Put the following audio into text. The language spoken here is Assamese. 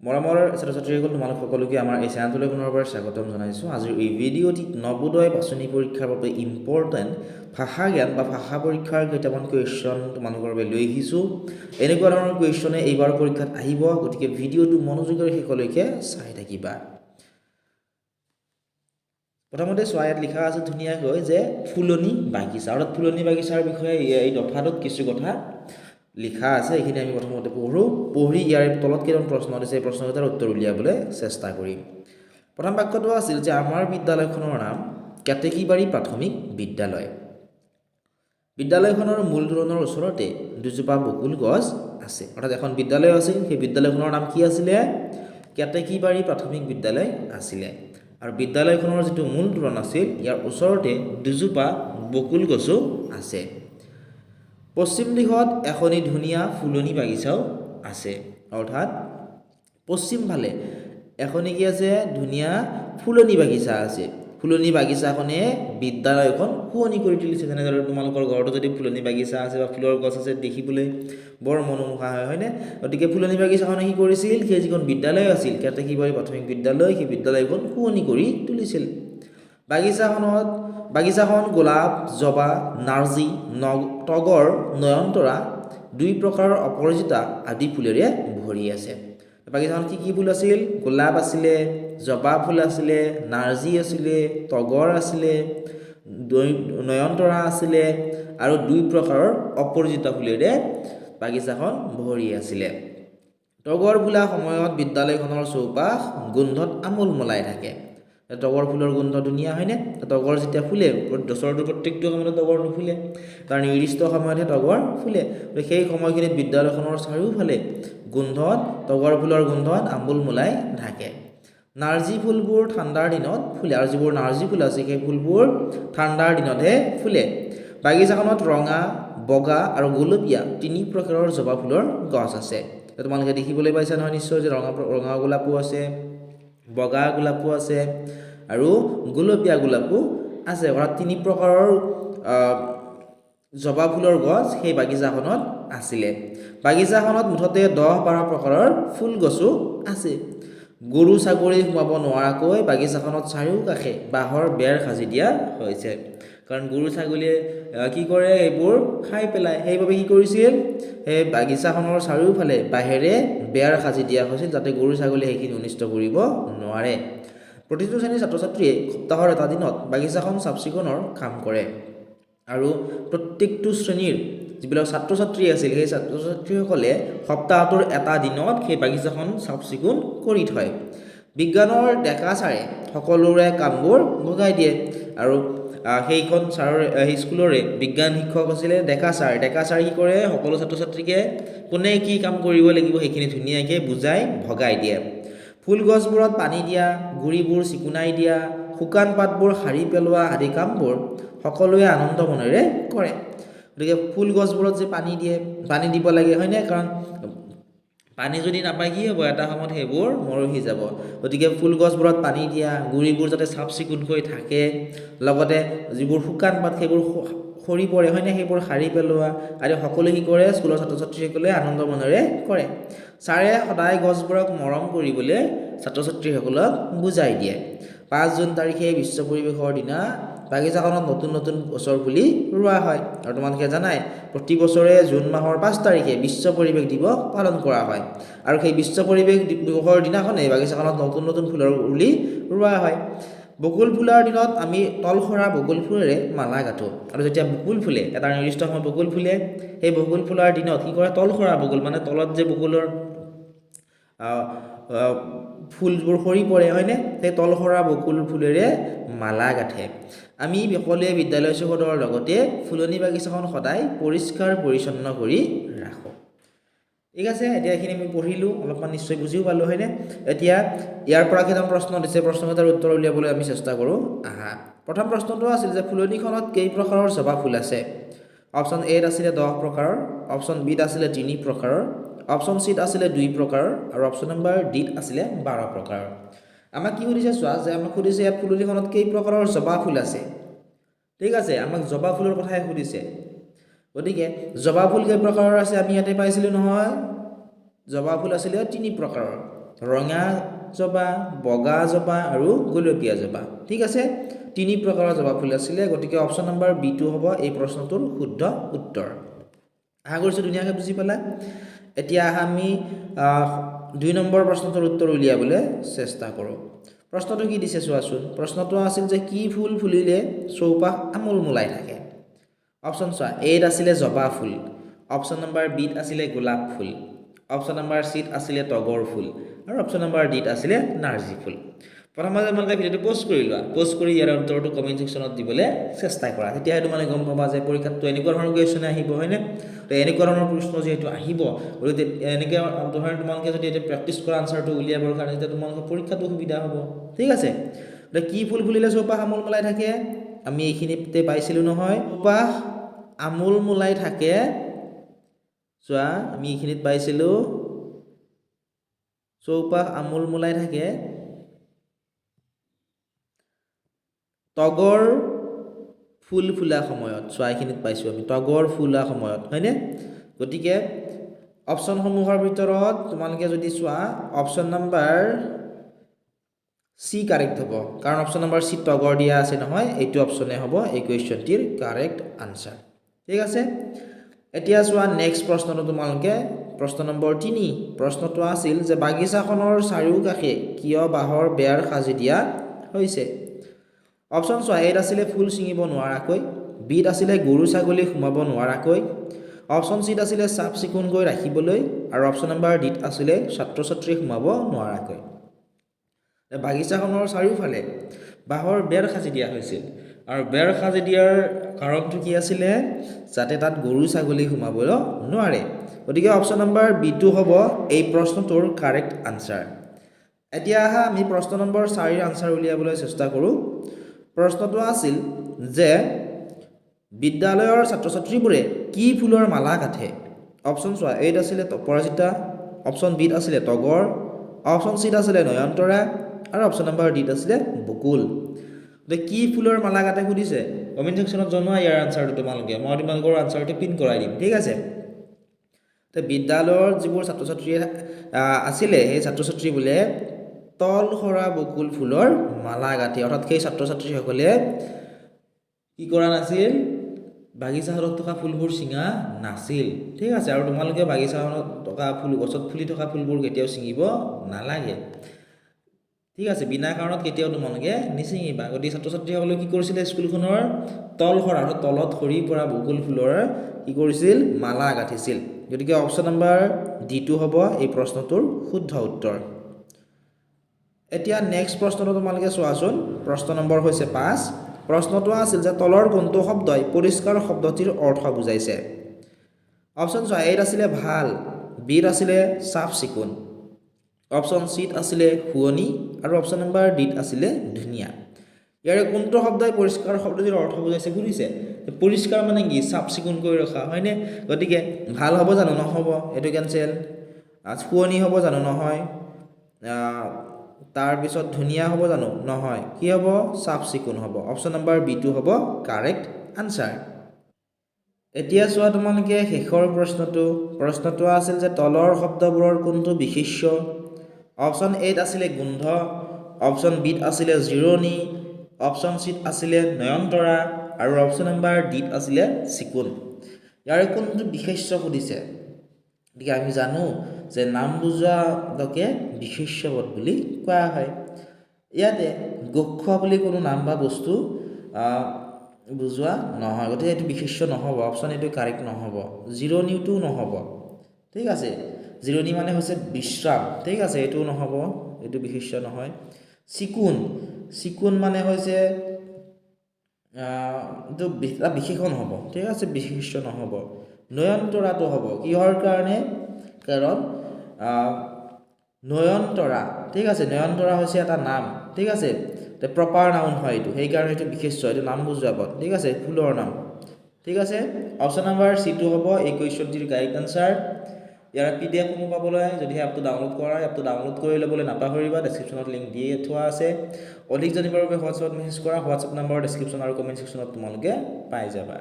মৰমৰ ছাত্ৰ-ছাত্ৰীসকল তোমালোক সকলোকে আমাৰ এই চেনেলটোলৈ পুনৰবাৰ স্বাগতম জনাইছোঁ। আজিৰ এই ভিডিঅ'টিত নবোদয় বাছনি পৰীক্ষাৰ বাবে ইম্পৰ্টেণ্ট ভাষা জ্ঞান বা ভাষা পৰীক্ষাৰ কেইটামান কুৱেশ্যন তোমালোকৰ বাবে লৈ আহিছোঁ। এনেকুৱা ধৰণৰ কুৱেশ্যনে এইবাৰ পৰীক্ষাত আহিব, গতিকে ভিডিঅ'টো মনোযোগেৰে শেষলৈকে চাই থাকিবা। প্ৰথমতে চোৱা, ইয়াত লিখা আছে ধুনীয়াকৈ যে ফুলনি বাগিচা, অৰ্থাৎ ফুলনি বাগিচাৰ বিষয়ে এই দফাটোত কিছু কথা লিখা আছে। এইখিনি আমি প্ৰথমতে পঢ়ি ইয়াৰ তলত কেইটামান প্ৰশ্ন দিছে, এই প্ৰশ্নকেইটাৰ উত্তৰ উলিয়াবলৈ চেষ্টা কৰিম। প্ৰথম বাক্যটো আছিল যে আমাৰ বিদ্যালয়খনৰ নাম কেতেকীবাৰী প্ৰাথমিক বিদ্যালয়। বিদ্যালয়খনৰ মূল তোৰণৰ ওচৰতে দুজোপা বকুল গছ আছে। অৰ্থাৎ এখন বিদ্যালয় আছিল, সেই বিদ্যালয়খনৰ নাম কি আছিলে? কেতেকীবাৰী প্ৰাথমিক বিদ্যালয় আছিলে। আৰু বিদ্যালয়খনৰ যিটো মূল তোৰণ আছিল, ইয়াৰ ওচৰতে দুজোপা বকুল গছো আছে। পশ্চিম দিশত এখনি ধুনীয়া ফুলনি বাগিচাও আছে। অৰ্থাৎ পশ্চিম ফালে এখনি কি আছে? ধুনীয়া ফুলনি বাগিচা আছে। ফুলনি বাগিচাখনে বিদ্যালয়খন শুৱনি কৰি তুলিছে। যেনেদৰে তোমালোকৰ ঘৰতো যদি ফুলনি বাগিচা আছে বা ফুলৰ গছ আছে, দেখিবলৈ বৰ মনোমোহা হয়, হয়নে? গতিকে ফুলনি বাগিচাখনে কি কৰিছিল? সেই যিখন বিদ্যালয় আছিল কেতেকীবাৰী প্ৰাথমিক বিদ্যালয়, সেই বিদ্যালয়খন শুৱনি কৰি তুলিছিল। বাগিচাখন গোলাপ, জবা, নাৰ্জী, তগৰ, নয়নতৰা, দুই প্ৰকাৰৰ অপৰাজিতা আদি ফুলেৰে ভৰি আছে। বাগিচাখন কি কি ফুল আছিল? গোলাপ আছিলে, জবা ফুল আছিলে, নাৰ্জী আছিলে, তগৰ আছিলে, নয়নতৰা আছিলে আৰু দুই প্ৰকাৰৰ অপৰাজিতা ফুলেৰে বাগিচাখন ভৰি আছিলে। তগৰ ফুলা সময়ত বিদ্যালয়খনৰ চৌপাশ গোন্ধত আমোল মলাই থাকে। তগৰ ফুলৰ গোন্ধ ধুনীয়া হয়নে? তগৰ যেতিয়া ফুলে, বছৰটোৰ প্ৰত্যেকটো সময়তে তগৰ নুফুলে, তাৰ নিৰ্দিষ্ট সময়তহে তগৰ ফুলে। সেই সময়খিনিত বিদ্যালয়খনৰ চাৰিওফালে তগৰ ফুলৰ গোন্ধত আমোল মোলাই থাকে। নাৰ্জী ফুলবোৰ ঠাণ্ডাৰ দিনত ফুলে, আৰু যিবোৰ নাৰ্জী ফুল আছে সেই ফুলবোৰ ঠাণ্ডাৰ দিনতহে ফুলে। বাগিচাখনত ৰঙা, বগা আৰু গোলপীয়া তিনি প্ৰকাৰৰ জবা ফুলৰ গছ আছে। তোমালোকে দেখিবলৈ পাইছা নহয় নিশ্চয়, যে ৰঙা গোলাপো আছে, বগা গোলাপো আছে আৰু গোলপীয়া গোলাপো আছে। অৰ্থাৎ তিনি প্ৰকাৰৰ জবা ফুলৰ গছ সেই বাগিচাখনত আছিলে। বাগিচাখনত মুঠতে 10-12 প্ৰকাৰৰ ফুল গছো আছে। গৰু ছাগলী সোমাব নোৱাৰাকৈ বাগিচাখনত চাৰিওকাষে বাঁহৰ বেৰ সাজি দিয়া হৈছে। কাৰণ গৰু ছাগলীয়ে কি কৰে? এইবোৰ খাই পেলাই। সেইবাবে কি কৰিছিল? সেই বাগিচাখনৰ চাৰিওফালে বাঁহেৰে বেৰ সাজি দিয়া হৈছিল, যাতে গৰু ছাগলীয়ে সেইখিনি অনিষ্ট কৰিব নোৱাৰে। প্ৰতিটো শ্ৰেণীৰ ছাত্ৰ ছাত্ৰীয়ে সপ্তাহৰ এটা দিনত বাগিচাখন চাফ চিকুণৰ কাম কৰে। আৰু প্ৰত্যেকটো শ্ৰেণীৰ যিবিলাক ছাত্ৰ ছাত্ৰী আছিল, সেই ছাত্ৰ ছাত্ৰীসকলে সপ্তাহটোৰ এটা দিনত সেই বাগিচাখন চাফ চিকুণ কৰি থয়। বিজ্ঞানৰ ডেকা ছাৰে সকলোৰে কামবোৰ ভগাই দিয়ে। আৰু সেই স্কুলৰে বিজ্ঞান শিক্ষক আছিলে ডেকা ছাৰ। ডেকা ছাৰে কি কৰে? সকলো ছাত্ৰ ছাত্ৰীকে কোনে কি কাম কৰিব লাগিব সেইখিনি ধুনীয়াকৈ বুজাই ভগাই দিয়ে। ফুল গছবোৰত পানী দিয়া, গুৰিবোৰ চিকুণাই দিয়া, শুকান পাতবোৰ সাৰি পেলোৱা আদি কামবোৰ সকলোৱে আনন্দ মনেৰে কৰে। গতিকে ফুল গছবোৰত যে পানী দিব লাগে, হয়নে? কাৰণ পানী যদি নাপায় কি হ'ব? এটা সময়ত সেইবোৰ মৰহি যাব। গতিকে ফুল গছবোৰত পানী দিয়া, গুৰিবোৰ যাতে চাফ চিকুণকৈ থাকে, লগতে যিবোৰ শুকান পাত সেইবোৰ সৰি পৰে, হয়নে? সেইবোৰ সাৰি পেলোৱা আদি সকলোৱে কি কৰে? স্কুলৰ ছাত্ৰ ছাত্ৰীসকলে আনন্দ মনেৰে কৰে। ছাৰে সদায় গছবোৰক মৰম কৰিবলৈ ছাত্ৰ ছাত্ৰীসকলক বুজাই দিয়ে। 5 জুন তাৰিখে বিশ্ব পৰিৱেশৰ দিনা বাগিচাখনত নতুন নতুন গছৰ পুলি ৰোৱা হয়। আৰু তোমালোকে জানাই, প্ৰতি বছৰে জুন মাহৰ 5 তাৰিখে বিশ্ব পৰিৱেশ দিৱস পালন কৰা হয়। আৰু সেই বিশ্ব পৰিৱেশ দিৱসৰ দিনাখনেই বাগিচাখনত নতুন নতুন ফুলৰ পুলি ৰোৱা হয়। বকুল ফুলাৰ দিনত আমি তলসৰা বকুল ফুলেৰে মালা গাঁঠো। আৰু যেতিয়া বকুল ফুলে, এটা নিৰ্দিষ্ট সময়ত বকুল ফুলে, সেই বকুল ফুলাৰ দিনত কি কৰে? তলসৰা বকুল, মানে তলত যে বকুলৰ ফুলবোৰ সৰি পৰে, হয়নে? সেই তলসৰা বকুল ফুলেৰে মালা গাঁঠে। আমি সকলোৱে বিদ্যালয় চৌহদৰ লগতে ফুলনি বাগিচাখন সদায় পৰিষ্কাৰ পৰিচ্ছন্ন কৰি ৰাখোঁ। ঠিক আছে, এতিয়া এইখিনি আমি পঢ়িলোঁ, অলপমান নিশ্চয় বুজিও পালোঁ, হয়নে? এতিয়া ইয়াৰ পৰা কেইটামান প্ৰশ্ন দিছে, প্ৰশ্নকেইটাৰ উত্তৰ উলিয়াবলৈ আমি চেষ্টা কৰোঁ। প্ৰথম প্ৰশ্নটো আছিল যে ফুলনিখনত কেই প্ৰকাৰৰ জবা ফুল আছে? অপশ্যন এত আছিলে 10 প্ৰকাৰৰ, অপশ্যন বিত আছিলে 3 প্ৰকাৰৰ, অপশ্যন চিত আছিলে 2 প্ৰকাৰৰ আৰু অপশ্যন নম্বৰ ডিত আছিলে 12 প্ৰকাৰৰ। আমাক কি সুধিছে চোৱা, যে আমাক সুধিছে ইয়াত ফুলনিখনত কেই প্ৰকাৰৰ জবা ফুল আছে। ঠিক আছে, আমাক জবা ফুলৰ কথাই সুধিছে। গতিকে জবা ফুল কেই প্ৰকাৰৰ আছে আমি ইয়াতে পাইছিলোঁ নহয়? জবা ফুল আছিলে 3 প্ৰকাৰৰ। ৰঙা জবা, বগা জবা আৰু গোলপীয়া জবা। ঠিক আছে, তিনি প্ৰকাৰৰ জবা ফুল আছিলে। গতিকে অপশ্যন নম্বৰ বিটো হ'ব এই প্ৰশ্নটোৰ শুদ্ধ উত্তৰ। আশা কৰিছোঁ ধুনীয়াকৈ বুজি পালা। এতিয়া আমি 2 নম্বৰ প্ৰশ্নটোৰ উত্তৰ উলিয়াবলৈ চেষ্টা কৰোঁ। প্ৰশ্নটো কি দিছে চোৱাচোন। প্ৰশ্নটো আছিল যে কি ফুল ফুলিলে চৌপাশ আমোলমোলাই থাকে। অপশ্যন চোৱা, এত আছিলে জবা ফুল, অপশ্যন নম্বৰ বিত আছিলে গোলাপ ফুল, অপশ্যন নম্বৰ চিত আছিলে তগৰ ফুল আৰু অপশ্যন নম্বৰ ডিত আছিলে নাৰ্জী ফুল। প্ৰথমতে তোমালোকে ভিডিঅ'টো প'ষ্ট কৰি লোৱা, প'ষ্ট কৰি ইয়াৰ উত্তৰটো কমেণ্ট ছেকশ্যনত দিবলৈ চেষ্টা কৰা। তেতিয়াহে তোমালোকে গম পাবা যে পৰীক্ষাতটো এনেকুৱা ধৰণৰ কুৱেশ্যন আহিব, হয়নে? তো এনেকুৱা ধৰণৰ প্ৰশ্ন যিহেতু আহিব, গতিকে এনেকৈ ধৰণে তোমালোকে যদি এতিয়া প্ৰেক্টিছ কৰা আনচাৰটো উলিয়াবৰ কাৰণে, তেতিয়া তোমালোকৰ পৰীক্ষাটো সুবিধা হ'ব। ঠিক আছে, এতিয়া কি ফুল ফুলিলে চৌপাশ আমোলমোলাই থাকে? আমি এইখিনিতে পাইছিলোঁ নহয়, চৌপাশ আমোলমোলাই থাকে। চোৱা, আমি এইখিনিত পাইছিলোঁ চৌপাশ আমোলমোলাই থাকে তগৰ ফুল ফুলা সময়ত। চোৱা, এইখিনিত পাইছোঁ আমি তগৰ ফুলা সময়ত, হয়নে? গতিকে অপশ্যনসমূহৰ ভিতৰত তোমালোকে যদি চোৱা, অপশ্যন নম্বৰ চি কাৰেক্ট হ'ব, কাৰণ অপশ্যন নম্বৰ চি তগৰ দিয়া আছে নহয়। এইটো অপশ্যনে হ'ব এই কুৱেশ্যনটিৰ কাৰেক্ট আনচাৰ। ঠিক আছে, এতিয়া চোৱা নেক্সট প্ৰশ্নটো তোমালোকে, প্ৰশ্ন নম্বৰ 3। প্ৰশ্নটো আছিল যে বাগিচাখনৰ চাৰিওকাষে কিয় বাঁহৰ বেৰ সাজি দিয়া হৈছে? অপশ্যন চোৱা, এত আছিলে ফুল ছিঙিব নোৱাৰাকৈ, বিত আছিলে গৰু ছাগলী সোমাব নোৱাৰাকৈ, অপশ্যন চিত আছিলে চাফ চিকুণকৈ ৰাখিবলৈ আৰু অপশ্যন নম্বৰ ডিত আছিলে ছাত্ৰ ছাত্ৰী সোমাব নোৱাৰাকৈ। বাগিচাখনৰ চাৰিওফালে বাঁহৰ বেৰ সাজি দিয়া হৈছিল আৰু বেৰ সাজি দিয়াৰ কাৰণটো কি আছিলে? যাতে তাত গৰু ছাগলী সোমাব নোৱাৰে। গতিকে অপশ্যন নম্বৰ বিটো হ'ব এই প্ৰশ্নটোৰ কাৰেক্ট আনচাৰ। এতিয়া আহা আমি প্ৰশ্ন নম্বৰ 4ৰ আনচাৰ উলিয়াবলৈ চেষ্টা কৰোঁ। প্ৰশ্নটো আছিল যে বিদ্যালয়ৰ ছাত্ৰ ছাত্ৰীবোৰে কি ফুলৰ মালা গাঁঠে? অপশ্যন চোৱা, এত আছিলে অপৰাজিতা, অপশ্যন বিত আছিলে তগৰ, অপশ্যন চিত আছিলে নয়নতৰা আৰু অপশ্যন নম্বৰ ডিত আছিলে বকুল। গতিকে কি ফুলৰ মালা গাঁঠে সুধিছে? কমেণ্ট ছেকশ্যনত জনোৱা ইয়াৰ আনচাৰটো তোমালোকে, মই তোমালোকৰ আনচাৰটো পিন কৰাই দিম। ঠিক আছে, তো বিদ্যালয়ৰ যিবোৰ ছাত্ৰ ছাত্ৰী আছিলে, সেই ছাত্ৰ ছাত্ৰী বোলে তল সৰা বকুল ফুলৰ মালা গাঁঠে। অৰ্থাৎ সেই ছাত্ৰ ছাত্ৰীসকলে কি কৰা নাছিল? বাগিচাখনত থকা ফুলবোৰ ছিঙা নাছিল। ঠিক আছে, আৰু তোমালোকে বাগিচাখনত থকা ফুল, গছত ফুলি থকা ফুলবোৰ কেতিয়াও ছিঙিব নালাগে। ঠিক আছে, বিনা কাৰণত কেতিয়াও তোমালোকে নিছিঙিবা। গতিকে ছাত্ৰ ছাত্ৰীসকলে কি কৰিছিলে? স্কুলখনৰ তল সৰা, তলত সৰি পৰা বকুল ফুলৰ কি কৰিছিল? মালা গাঁঠিছিল। গতিকে অপশ্যন নম্বৰ ডিটো হ'ব এই প্ৰশ্নটোৰ শুদ্ধ উত্তৰ। এতিয়া নেক্সট প্ৰশ্নটো তোমালোকে চোৱাচোন। প্ৰশ্ন নম্বৰ হৈছে 5। প্ৰশ্নটো আছিল যে তলৰ কোনটো শব্দই পৰিষ্কাৰ শব্দটিৰ অৰ্থ বুজাইছে? অপশ্যন চোৱা, এত আছিলে ভাল, বিত আছিলে চাফ চিকুণ, অপশ্যন চিত আছিলে শুৱনি আৰু অপশ্যন নম্বৰ ডিত আছিলে ধুনীয়া। ইয়াৰে কোনটো শব্দই পৰিষ্কাৰ শব্দটিৰ অৰ্থ বুজাইছে সুধিছে। পৰিষ্কাৰ মানে কি? চাফ চিকুণ কৰি ৰখা, হয়নে? গতিকে ভাল হ'ব জানো? নহ'ব, এইটো কেঞ্চেল। শুৱনি হ'ব জানো? নহয়। তাৰপিছত ধুনীয়া হ'ব জানো? নহয়। কি হ'ব? চাফ চিকুণ হ'ব। অপশ্যন নম্বৰ বিটো হ'ব কাৰেক্ট আনচাৰ। এতিয়া চোৱা তোমালোকে শেষৰ প্ৰশ্নটো। প্ৰশ্নটো আছিল যে তলৰ শব্দবোৰৰ কোনটো বিশেষ্য? অপশ্যন এত আছিলে গোন্ধ, অপশ্যন বিত আছিলে জিৰণি, অপশ্যন চিত আছিলে নয়নতৰা আৰু অপশ্যন নম্বৰ ডিত আছিলে চিকুণ। ইয়াৰে কোনটো বিশেষ্য সুধিছে? গতিকে আমি জানো যে নাম বুজোৱাকে বিশেষ্য পদ বুলি কোৱা হয়। ইয়াতে গক্ষ বুলি কোনো নাম বা বস্তু বুজোৱা নহয়, গতিকে এইটো বিশেষ্য নহ'ব। অপশ্যন এইটো কাৰেক্ট নহ'ব। জিৰণিটোও নহ'ব। ঠিক আছে, জিৰণি মানে হৈছে বিশ্ৰাম। ঠিক আছে, এইটোও নহ'ব, এইটো বিশেষ্য নহয়। চিকুণ, চিকুণ মানে হৈছে এইটো এটা বিশেষণ হ'ব। ঠিক আছে, বিশেষ্য নহ'ব। নয়নতৰাটো হ'ব। কিহৰ কাৰণে? কাৰণ নয়নতৰা, ঠিক আছে, নয়নতৰা হৈছে এটা নাম। ঠিক আছে, প্ৰপাৰ নাউন হয় এইটো, সেইকাৰণে এইটো বিশেষ্য, এইটো নাম বুজোৱা পদ। ঠিক আছে, ফুলৰ নাম। ঠিক আছে, অপশ্যন নম্বৰ চিটো হ'ব এই কুৱেশ্যনটিৰ কাৰেক্ট আনচাৰ। ইয়াৰ PDF-সমূহ পাবলৈ যদিহে এপটো ডাউনলোড কৰা, এপটো ডাউনলোড কৰি ল'বলৈ নাপাহৰিবা। ডেছক্ৰিপশ্যনত লিংক দিয়ে থোৱা আছে। অধিক জানিবৰ বাবে হোৱাটছএপত মেছেজ কৰা। হোৱাটছএপ নম্বৰ ডেছক্ৰিপশ্যন আৰু কমেণ্ট ছেকশ্যনত তোমালোকে পাই যাবা।